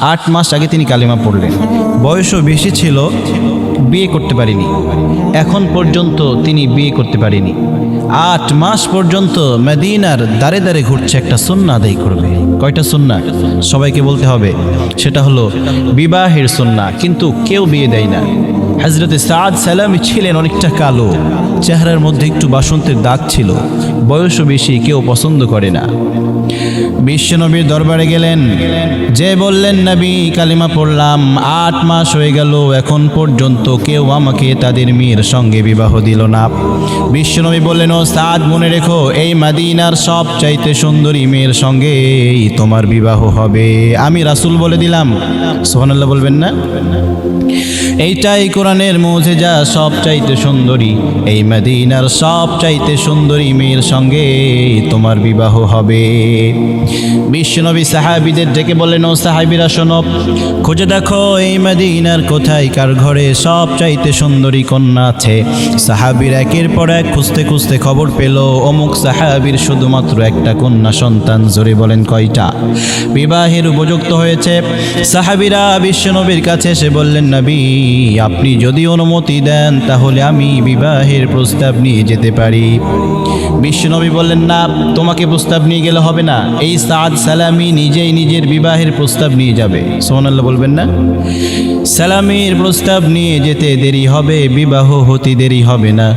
8 মাস আগে তিনি কালিমা পড়লেন, বয়সও বেশি ছিল, বিয়ে করতে পারেনি। এখন পর্যন্ত তিনি বিয়ে করতে পারেনি। 8 মাস পর্যন্ত মদিনার দাঁড়ে দাঁড়ে ঘুরছে, একটা সুন্নাহ আদায় করবে। কয়টা সুন্নাহ সবাইকে বলতে হবে? সেটা হলো বিবাহের সুন্নাহ, কিন্তু কেউ বিয়ে দেয় না। হযরতে সাদ সালামী ছিলেন অনেকটা কালো, চেহারার মধ্যে একটু বাসন্তের দাগ ছিল, বয়সও বেশি, কেউ পছন্দ করে না। বিশ্বনবীর দরবারে গেলেন, যে বললেন নবী কালিমা পড়লাম, 8 মাস হয়ে গেল, এখন পর্যন্ত কেউ আমাকে তাদের মেয়ের সঙ্গে বিবাহ দিল না। বিশ্বনবী বললেন, ও সাদ, মনে রেখো, এই মদিনার সবচাইতে সুন্দরী মেয়ের সঙ্গে তোমার বিবাহ হবে। আমি রাসূল বলে দিলাম। সুবহানাল্লাহ বলবেন না? এইটাই কোরআনের মুজিজা, সবচাইতে সুন্দরী এই মদিনার সবচাইতে সুন্দরী মেয়ের সঙ্গে তোমার বিবাহ হবে। বিশ্বনবী সাহাবীদের ডেকে বললেন, ও সাহাবীরা শোনো, খুঁজে দেখো এই মদিনার কোথায় কার ঘরে সবচাইতে সুন্দরী কন্যা আছে। সাহাবীর একের পর এক খুঁজতে খুঁজতে খবর পেল, অমুক সাহাবীর শুধুমাত্র একটা কন্যা সন্তান। জোরে বলেন কয়টা? বিবাহের উপযুক্ত হয়েছে। সাহাবীরা বিশ্বনবীর কাছে এসে বললেন, নবী আপনি যদি অনুমতি দেন তাহলে আমি বিবাহের প্রস্তাব নিয়ে যেতে পারি। বিশ্বনবী বললেন, না, তোমাকে প্রস্তাব নিয়ে গেলে হবে না, এই সাদ সালামী নিজেই নিজের বিবাহের প্রস্তাব নিয়ে যাবে। সুবহানাল্লাহ বলবেন না? সালামীর প্রস্তাব নিয়ে যেতে দেরি হবে, বিবাহ হতে দেরি হবে না।